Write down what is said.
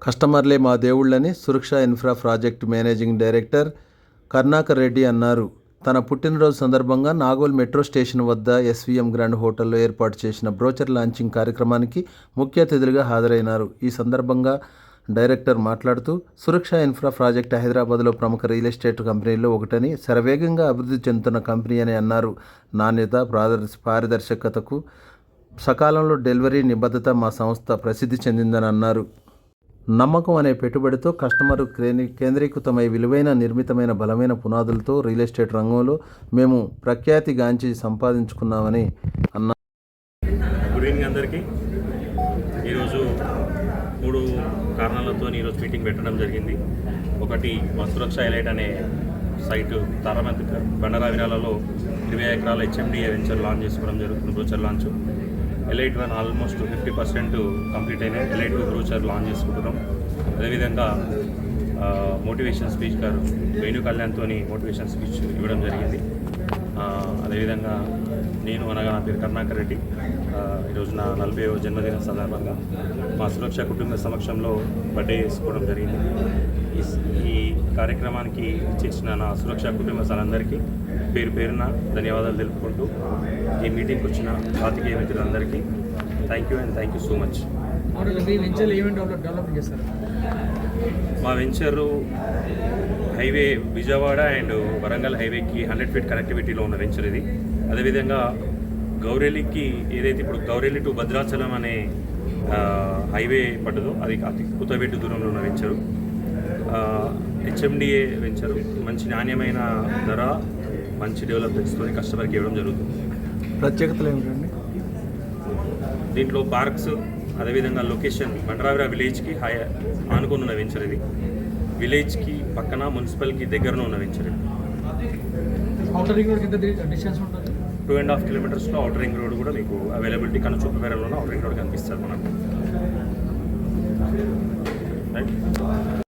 కస్టమర్లే మా దేవుళ్ళని Suraksha infra project managing director Karunakar Reddy అన్నారు. తన పుట్టినరోజు సందర్భంగా నాగోల్ మెట్రో స్టేషన్ వద్ద ఎస్వీఎం గ్రాండ్ హోటల్లో ఏర్పాటు చేసిన బ్రోచర్ లాంచింగ్ కార్యక్రమానికి ముఖ్య అతిథులుగా హాజరైనారు. ఈ సందర్భంగా డైరెక్టర్ మాట్లాడుతూ, సురక్ష ఇన్ఫ్రా ప్రాజెక్ట్ హైదరాబాద్లో ప్రముఖ రియల్ ఎస్టేట్ కంపెనీల్లో ఒకటని, శరవేగంగా అభివృద్ధి చెందుతున్న కంపెనీ అని అన్నారు. నాణ్యత, పారదర్శకతకు సకాలంలో డెలివరీ నిబద్ధత మా సంస్థ ప్రసిద్ధి చెందిందని అన్నారు. నమ్మకం అనే పెట్టుబడితో కస్టమర్ కేంద్రీకృతమై విలువైన నిర్మితమైన బలమైన పునాదులతో రియల్ ఎస్టేట్ రంగంలో మేము ప్రఖ్యాతిగాంచి సంపాదించుకున్నామని అన్నారు. గుడ్ ఈవినింగ్ అందరికీ. ఈరోజు 3 కారణాలతో ఈరోజు మీటింగ్ పెట్టడం జరిగింది. ఒకటి, మా సురక్ష ఎలైట్ అనే సైటు తారామతి బండరావిరాలలో 20 ఎకరాల హెచ్ఎండిఏ వెంచర్ లాంచ్ చేసుకోవడం జరుగుతుంది. Brochure launch elite 1 almost 50% complete అయినాయి. ఎలైట్ 2 బ్రోచర్ లాంచ్ చేసుకుంటున్నాం. అదేవిధంగా మోటివేషన్ స్పీకర్ వేణు కళ్యాణ్తో మోటివేషన్ స్పీచ్ ఇవ్వడం జరిగింది. అదేవిధంగా నేను అనగా నా పేరు కరుణాకర్ రెడ్డి. ఈరోజు నా 40వ జన్మదిన సందర్భంగా మా సురక్ష కుటుంబ సమక్షంలో బర్త్డే చేసుకోవడం జరిగింది. ఈ కార్యక్రమానికి చేసిన నా సురక్ష కుటుంబ సభ్యులందరికీ పేరు పేరున ధన్యవాదాలు తెలుపుకుంటూ, ఈ మీటింగ్కి వచ్చిన పాత్రికేయ మిత్రులందరికీ థ్యాంక్ యూ సో మచ్. మా venture highway Vijayawada and Warangal హైవేకి 100 ఫీట్ కనెక్టివిటీలో ఉన్న వెంచర్ ఇది. అదేవిధంగా గౌరెల్లికి ఏదైతే ఇప్పుడు గౌరెల్లి టు భద్రాచలం అనే హైవే పడ్డదో అది అతి కుతబెట్టు దూరంలో ఉన్న వెంచరు. హెచ్ఎండిఏ వెంచరు మంచి నాణ్యమైన ధర, మంచి డెవలప్మెంట్స్తో కస్టమర్కి ఇవ్వడం జరుగుతుంది. ప్రత్యేకతలు ఏమిటండి? దీంట్లో పార్క్స్, అదేవిధంగా లొకేషన్ బండరావిరా విలేజ్కి ఆనుకొని ఉన్న వెంచర్ ఇది. విలేజ్కి పక్కన మున్సిపల్కి దగ్గరలో ఉన్న వెంచర్ ఇది. 2.5 కిలోమీటర్స్లో అవుటర్ రింగ్ రోడ్ కూడా మీకు అవైలబిలిటీ కనుచూపు మేరలోనే అవుటర్ రింగ్ రోడ్ కనిపిస్తుంది మనకు. రైట్.